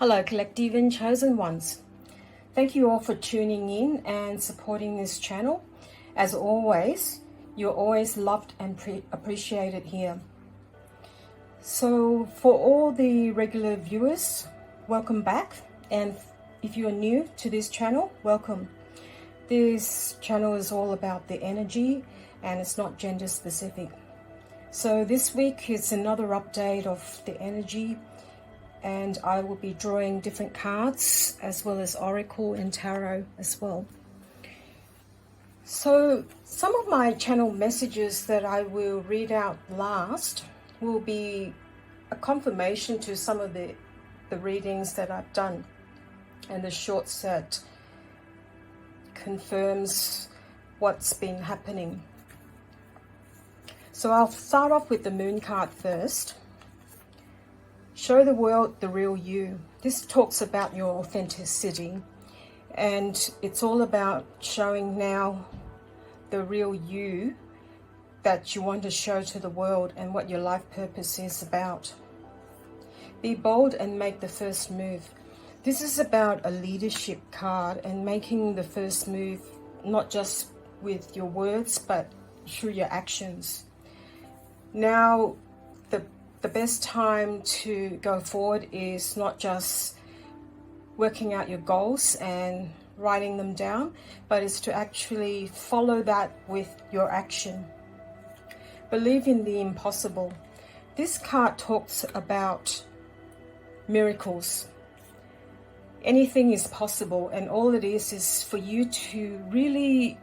Hello, collective and chosen ones. Thank you all for tuning in and supporting this channel. As always, you're always loved and appreciated here. So for all the regular viewers, welcome back. And if you're new to this channel, welcome. This channel is all about the energy and it's not gender specific. So this week is another update of the energy, and I will be drawing different cards as well as Oracle and Tarot as well. So some of my channel messages that I will read out last will be a confirmation to some of the readings that I've done, and the short set confirms what's been happening. So I'll start off with the Moon card first. Show the world the real you. This talks about your authenticity, and it's all about showing now the real you that you want to show to the world and what your life purpose is about. Be bold and make the first move. This is about a leadership card and making the first move, not just with your words but through your actions. Now the best time to go forward is not just working out your goals and writing them down, but it's to actually follow that with your action. Believe in the impossible. This card talks about miracles. Anything is possible, and all it is for you to really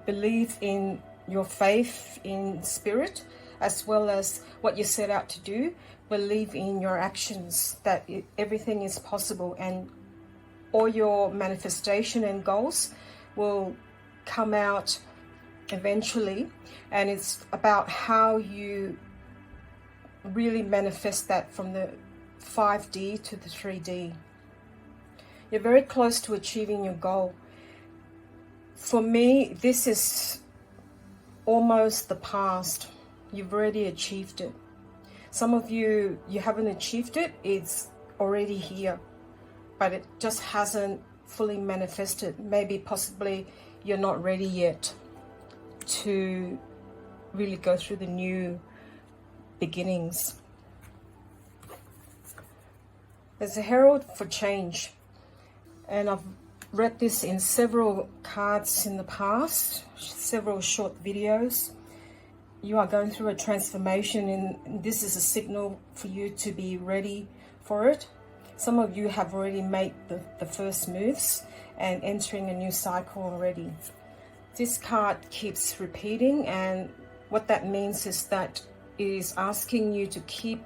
believe in your faith in spirit, as well as what you set out to do. Believe in your actions, that everything is possible, and all your manifestation and goals will come out eventually. And it's about how you really manifest that from the 5D to the 3D. You're very close to achieving your goal. For me, this is almost the past. You've already achieved it. Some of you haven't achieved it. It's already here, but it just hasn't fully manifested. Maybe possibly you're not ready yet to really go through the new beginnings. There's a herald for change, and I've read this in several cards in the past, several short videos. You are going through a transformation, and this is a signal for you to be ready for it. Some of you have already made the first moves and entering a new cycle already. This card keeps repeating, and what that means is that it is asking you to keep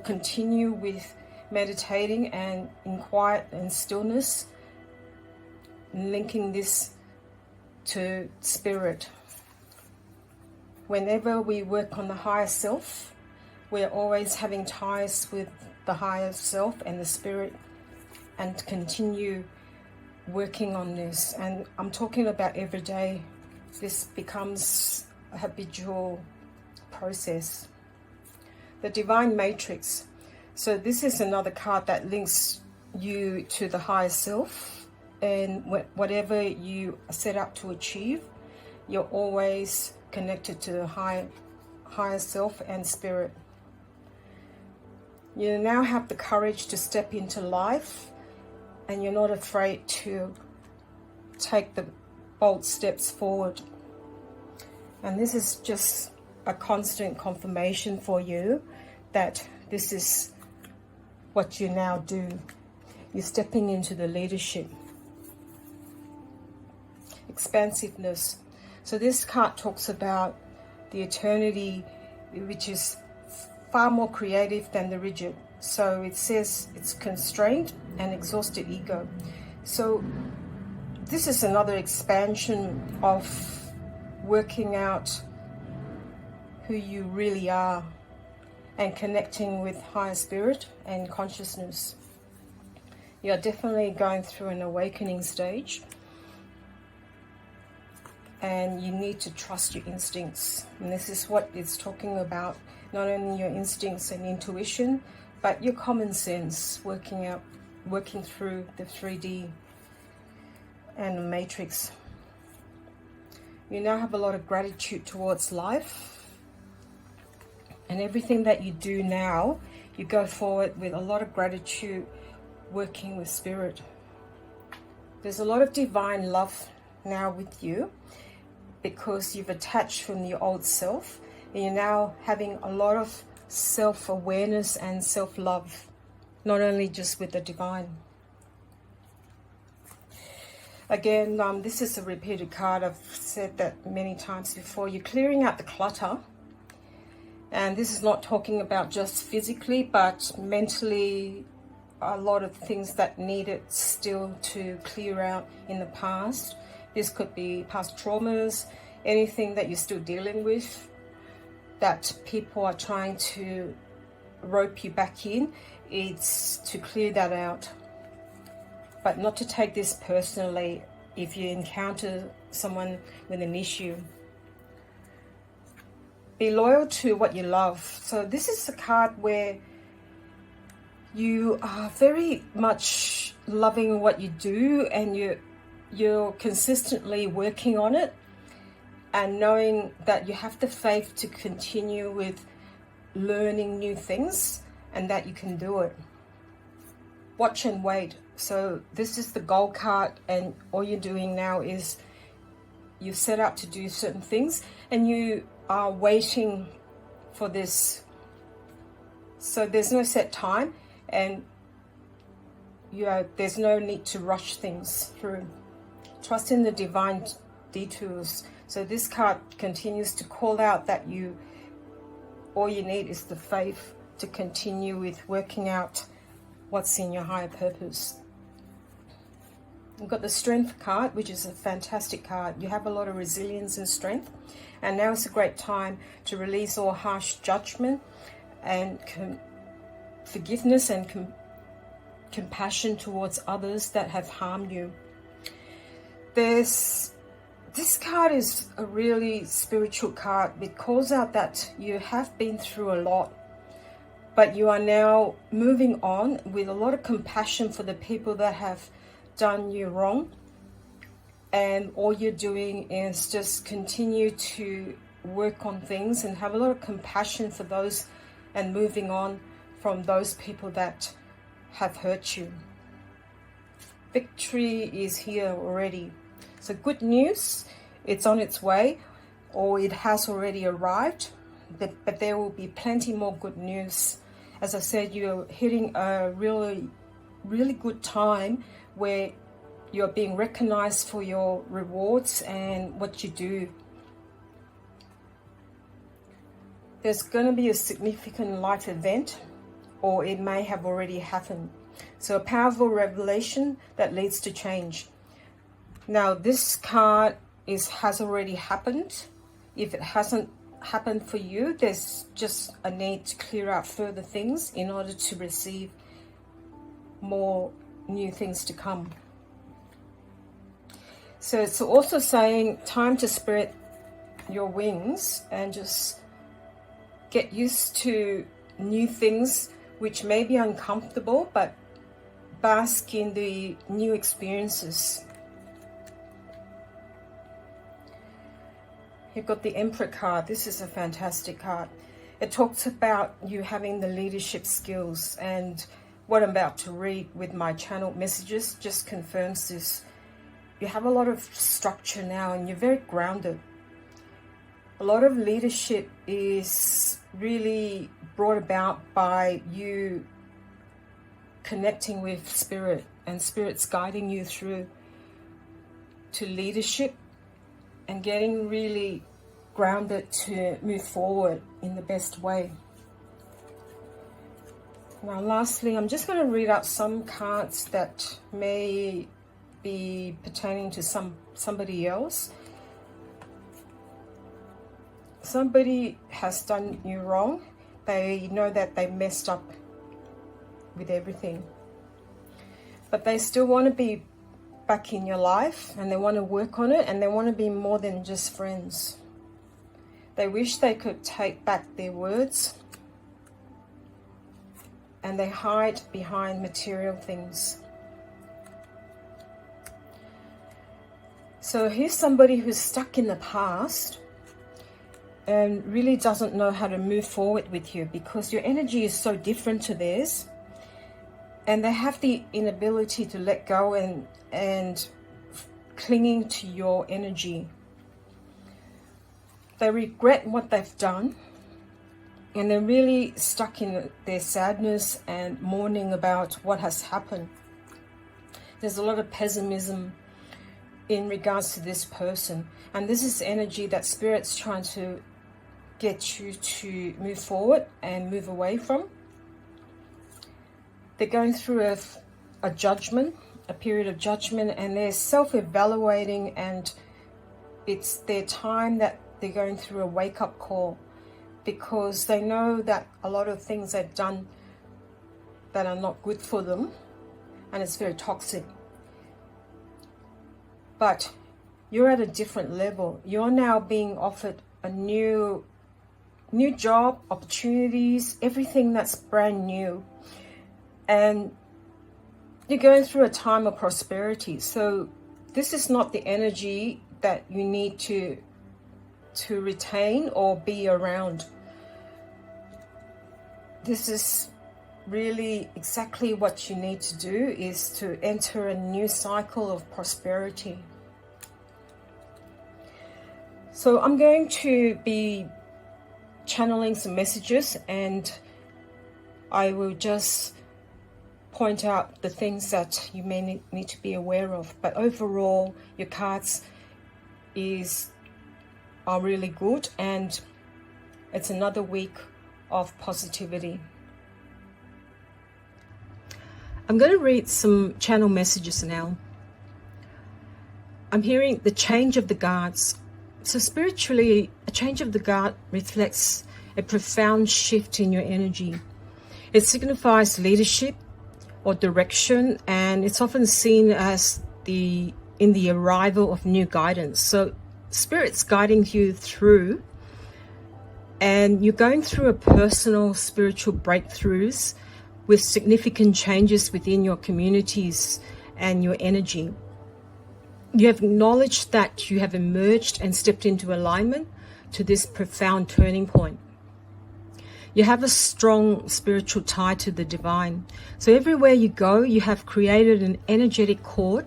continue with meditating and in quiet and stillness, linking this to spirit. Whenever we work on the higher self, we're always having ties with the higher self and the spirit, and continue working on this. And I'm talking about every day. This becomes a habitual process. The Divine Matrix. So this is another card that links you to the higher self, and whatever you set out to achieve, you're always connected to the higher self and spirit. You now have the courage to step into life, and you're not afraid to take the bold steps forward. And this is just a constant confirmation for you that this is what you now do. You're stepping into the leadership. Expansiveness. So this card talks about the eternity, which is far more creative than the rigid. So it says it's constrained and exhausted ego. So this is another expansion of working out who you really are and connecting with higher spirit and consciousness. You're definitely going through an awakening stage, and you need to trust your instincts. And this is what it's talking about, not only your instincts and intuition, but your common sense working through the 3D and the matrix. You now have a lot of gratitude towards life, and everything that you do now, you go forward with a lot of gratitude, working with spirit. There's a lot of divine love now with you, because you've attached from your old self, and you're now having a lot of self-awareness and self-love, not only just with the divine. Again, this is a repeated card. I've said that many times before. You're clearing out the clutter, and this is not talking about just physically, but mentally. A lot of things that needed still to clear out in the past. This could be past traumas, anything that you're still dealing with, that people are trying to rope you back in. It's to clear that out, but not to take this personally if you encounter someone with an issue. Be loyal to what you love. So this is a card where you are very much loving what you do, and you're consistently working on it, and knowing that you have the faith to continue with learning new things, and that you can do it. Watch and wait. So this is the gold card, and all you're doing now is you've set out to do certain things, and you are waiting for this. So there's no set time, and there's no need to rush things through. Trust in the divine detours. So this card continues to call out that all you need is the faith to continue with working out what's in your higher purpose. You've got the Strength card, which is a fantastic card. You have a lot of resilience and strength, and now is a great time to release all harsh judgment and forgiveness and compassion towards others that have harmed you. This card is a really spiritual card. It calls out that you have been through a lot, but you are now moving on with a lot of compassion for the people that have done you wrong, and all you're doing is just continue to work on things and have a lot of compassion for those, and moving on from those people that have hurt you. Victory is here already. So good news, it's on its way, or it has already arrived, but there will be plenty more good news. As I said, you're hitting a really, really good time where you're being recognized for your rewards and what you do. There's going to be a significant life event, or it may have already happened. So a powerful revelation that leads to change. Now this card has already happened. If it hasn't happened for you, there's just a need to clear out further things in order to receive more new things to come. So it's also saying time to spread your wings and just get used to new things, which may be uncomfortable, but bask in the new experiences. You've got the Emperor card. This is a fantastic card. It talks about you having the leadership skills, and what I'm about to read with my channel messages just confirms this. You have a lot of structure now, and you're very grounded. A lot of leadership is really brought about by you connecting with spirit, and spirit's guiding you through to leadership and getting really grounded to move forward in the best way. Now lastly, I'm just going to read out some cards that may be pertaining to somebody else. Somebody has done you wrong. They know that they messed up with everything, but they still want to be back in your life, and they want to work on it, and they want to be more than just friends. They wish they could take back their words. and they hide behind material things. So here's somebody who's stuck in the past and really doesn't know how to move forward with you, because your energy is so different to theirs, and they have the inability to let go and clinging to your energy. They regret what they've done, and they're really stuck in their sadness and mourning about what has happened. There's a lot of pessimism in regards to this person, and this is energy that Spirit's trying to get you to move forward and move away from. They're going through a judgment, a period of judgment, and they're self-evaluating, and it's their time that they're going through a wake-up call, because they know that a lot of things they've done that are not good for them, and it's very toxic. But you're at a different level. You're now being offered a new job, opportunities, everything that's brand new. And you're going through a time of prosperity. So this is not the energy that you need to retain or be around. This is really exactly what you need to do, is to enter a new cycle of prosperity. So I'm going to be channeling some messages, and I will just point out the things that you may need to be aware of. But overall, your cards are really good, and it's another week of positivity. I'm going to read some channel messages now. I'm hearing the change of the guards. So spiritually, a change of the guard reflects a profound shift in your energy. It signifies leadership or direction, and it's often seen as in the arrival of new guidance. So Spirit's guiding you through, and you're going through a personal spiritual breakthroughs with significant changes within your communities and your energy. You have acknowledged that you have emerged and stepped into alignment to this profound turning point. You have a strong spiritual tie to the divine. So everywhere you go, you have created an energetic cord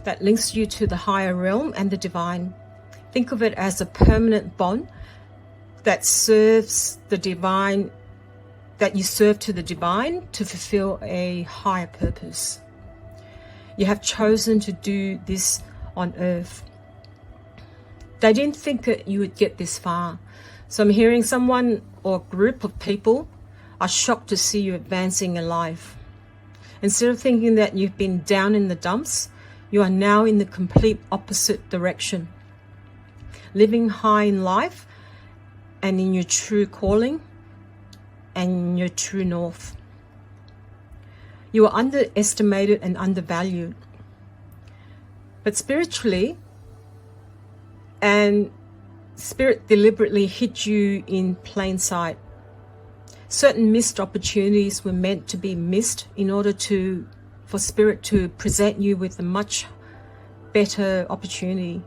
that links you to the higher realm and the divine. Think of it as a permanent bond that serves the divine, that you serve to the divine to fulfill a higher purpose. You have chosen to do this on earth. They didn't think that you would get this far. So I'm hearing someone or a group of people are shocked to see you advancing in life. Instead of thinking that you've been down in the dumps, you are now in the complete opposite direction. Living high in life and in your true calling and your true north. You are underestimated and undervalued. But spiritually, and Spirit deliberately hit you in plain sight. Certain missed opportunities were meant to be missed in order for Spirit to present you with a much better opportunity.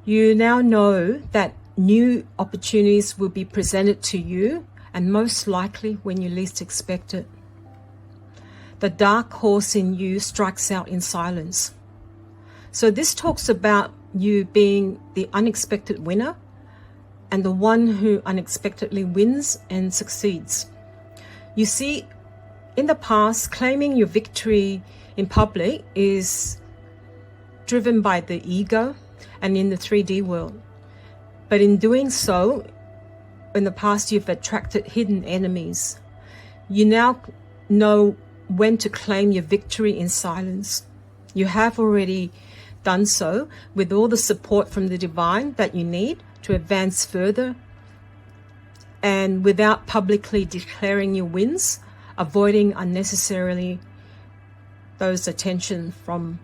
You now know that new opportunities will be presented to you, and most likely when you least expect it. The dark horse in you strikes out in silence. So this talks about you being the unexpected winner and the one who unexpectedly wins and succeeds. You see, in the past, claiming your victory in public is driven by the ego and in the 3D world. But in doing so, in the past, you've attracted hidden enemies. You now know when to claim your victory in silence. You have already done so with all the support from the divine that you need to advance further, and without publicly declaring your wins, avoiding unnecessarily those attention from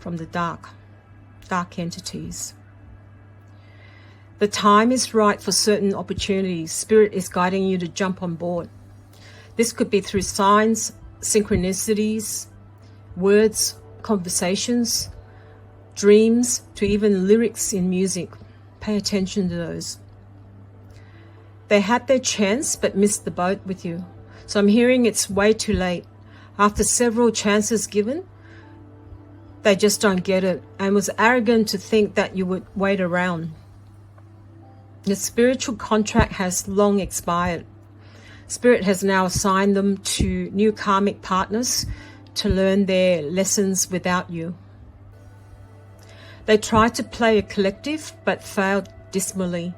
the dark entities. The time is right for certain opportunities. Spirit is guiding you to jump on board. This could be through signs, synchronicities, words, conversations, dreams, to even lyrics in music. Pay attention to those. They had their chance but missed the boat with you. So I'm hearing it's way too late. After several chances given, they just don't get it, and was arrogant to think that you would wait around. The spiritual contract has long expired. Spirit has now assigned them to new karmic partners to learn their lessons without you. They tried to play a collective but failed dismally.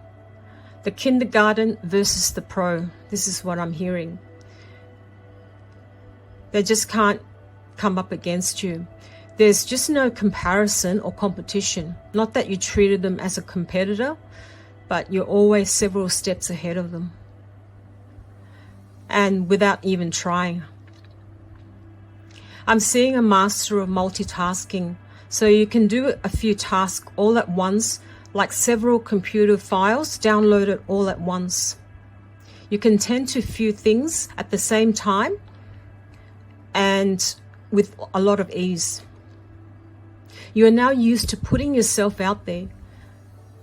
The kindergarten versus the pro. This is what I'm hearing. They just can't come up against you. There's just no comparison or competition. Not that you treated them as a competitor, but you're always several steps ahead of them. And without even trying. I'm seeing a master of multitasking. So you can do a few tasks all at once, like several computer files downloaded all at once. You can tend to a few things at the same time and with a lot of ease. You are now used to putting yourself out there.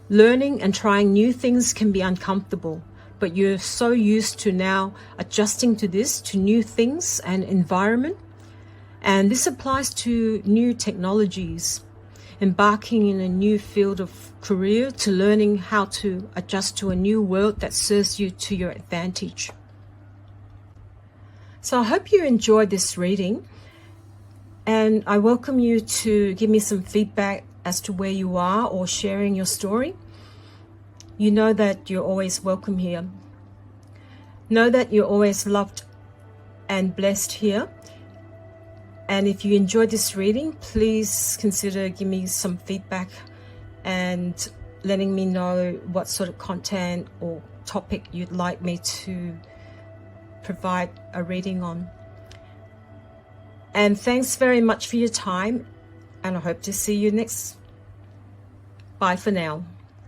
Learning and trying new things can be uncomfortable, but you're so used to now adjusting to this, to new things and environment. And this applies to new technologies, embarking in a new field of career, to learning how to adjust to a new world that serves you to your advantage. So I hope you enjoyed this reading, and I welcome you to give me some feedback as to where you are or sharing your story. You know that you're always welcome here. Know that you're always loved and blessed here. And if you enjoyed this reading, please consider giving me some feedback and letting me know what sort of content or topic you'd like me to provide a reading on. And thanks very much for your time, and I hope to see you next. Bye for now.